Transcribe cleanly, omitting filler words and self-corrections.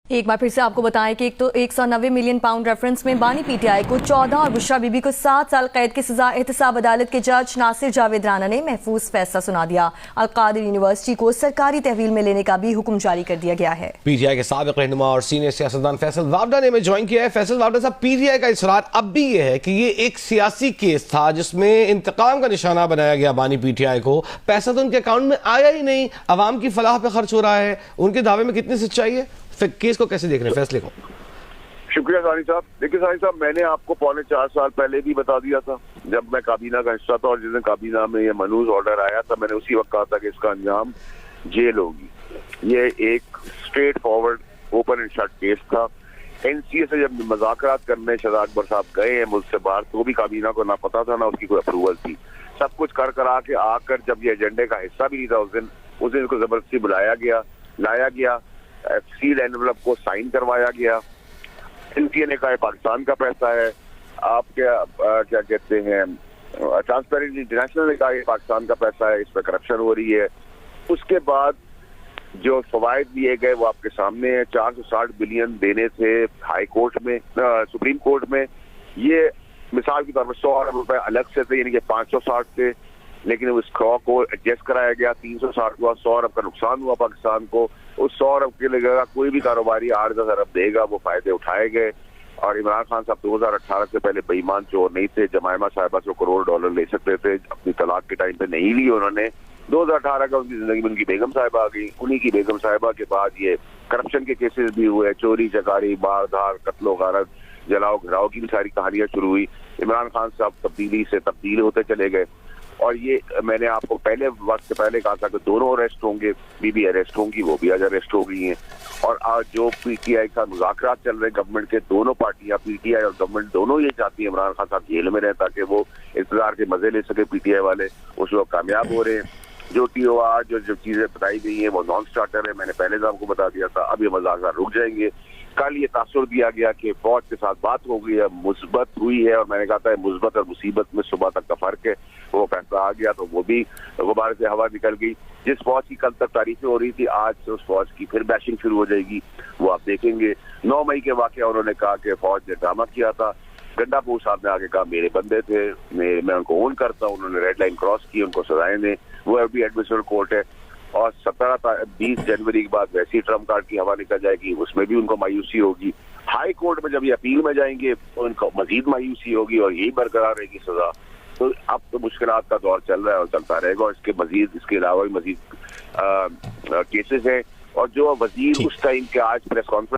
एक बार फिर से आपको बताएं कि एक तो 190 मिलियन पाउंड रेफरेंस में बानी पीटीआई को 14 और बुशरा बीबी को 7 साल कैद की सजा एहतसाब अदालत के जज नासिर जावेद राना ने महफूज फैसला सुना दिया। अल-कादिर यूनिवर्सिटी को सरकारी तहवील में लेने का भी हुक्म जारी कर दिया गया है। पीटीआई के साबिक रहनुमा और सीनियर सियासतदान फैसल वावडा ने हमें ज्वाइन किया है। फैसल वावडा साहब, पीटीआई का इसरार अब भी ये है कि ये एक सियासी केस था जिसमें इंतकाम का निशाना बनाया गया बानी पीटीआई को। पैसा तो उनके अकाउंट में आया ही नहीं, अवाम की फलाह पे खर्च हो रहा है। उनके दावे में कितनी सच्चाई है? फिर केस को कैसे देख रहे हैं, फैसले को? शुक्रिया सानी साहब। देखिए सानी साहब, मैंने आपको पौने 4 साल पहले भी बता दिया था जब मैं काबीना का हिस्सा था, और जिस दिन काबीना में ये मनूज ऑर्डर आया था मैंने उसी वक्त कहा था कि इसका अंजाम जेल होगी। ये एक straight forward open and shut case था। एनसीए से जब मुज़ाकरात करने शहजाद अकबर साहब गए हैं मुल्क से बाहर, तो भी काबीना को ना पता था ना उसकी कोई अप्रूवल थी। सब कुछ कर करा के आकर जब ये एजेंडे का हिस्सा भी नहीं था उस दिन इसको जबरदस्ती बुलाया गया, लाया गया, सील एनवेलप को साइन करवाया गया। एनसीए ने कहा पाकिस्तान का पैसा है, आप क्या कहते हैं, ट्रांसपेरेंसी इंटरनेशनल ने कहा पाकिस्तान का पैसा है, इस पर करप्शन हो रही है। उसके बाद जो फवायद दिए गए वो आपके सामने है। 460 बिलियन देने थे हाई कोर्ट में, सुप्रीम कोर्ट में। ये मिसाल के तौर पर 100 अरब रुपए अलग से थे, यानी कि 560 थे, लेकिन उस खौ को एडजस्ट कराया गया, 360 हुआ। 100 अरब का नुकसान हुआ पाकिस्तान को। उस 100 अरब के लिए कोई भी कारोबारी 8-10 अरब देगा, वो फायदे उठाए गए। और इमरान खान साहब 2018 से पहले बेईमान चोर नहीं थे। जमायमा साहिबा से $1 ले सकते थे, अपनी तलाक के टाइम पे नहीं ली उन्होंने। 2018 का उनकी जिंदगी में उनकी बेगम साहिबा आ गई। उन्हीं की बेगम साहिबा के बाद ये करप्शन के केसेस भी हुए, चोरी चकारी, बारधार, कत्लो गारत, जलाओ घराओ की भी सारी कहानियां शुरू हुई। इमरान खान साहब तब्दीली से तब्दील होते चले गए। और ये मैंने आपको पहले वक्त से पहले कहा था कि दोनों अरेस्ट होंगे, बीबी अरेस्ट होंगी, वो भी आज अरेस्ट हो गई हैं। और आज जो पीटीआई का मुज़ाकरात चल रहे गवर्नमेंट के, दोनों पार्टियां पीटीआई और गवर्नमेंट दोनों ये चाहती है इमरान खान साहब जेल में रहे ताकि वो इक़्तिदार के मजे ले सके पीटीआई वाले। उस वक्त कामयाब हो रहे हैं। जो टीओआर जो चीजें बताई गई है वो नॉन स्टार्टर है, मैंने पहले तो आपको बता दिया था। अब ये मुज़ाकरात रुक जाएंगे। कल ये तासुर दिया गया कि फौज के साथ बात हो गई है, मुस्बत हुई है, और मैंने कहा था मुस्बत और मुसीबत में सुबह तक का फर्क है। वो फैसला आ गया तो वो भी गुब्बारे से हवा निकल गई। जिस फौज की कल तक तारीफें हो रही थी, आज से उस फौज की फिर बैशिंग शुरू हो जाएगी, वो आप देखेंगे। 9 मई के वाकया उन्होंने कहा कि फौज ने ड्रामा किया था। गंडापुर साहब ने आगे कहा मेरे बंदे थे, मैं उनको ओन करता हूँ, उन्होंने रेड लाइन क्रॉस की, उनको सजाएं दें। वो अभी एडमिनिस्ट्रेटिव कोर्ट है। और 20 जनवरी के बाद वैसी ट्रम्प कार्ड की हवा निकल जाएगी, उसमें भी उनको मायूसी होगी। हाई कोर्ट में जब ये अपील में जाएंगे तो उनको मजीद मायूसी होगी और यही बरकरार रहेगी सजा। तो अब तो मुश्किलात का दौर चल रहा है और चलता रहेगा। और इसके अलावा भी मजीद केसेस हैं। और जो वजीर उस टाइम के आज प्रेस कॉन्फ्रेंस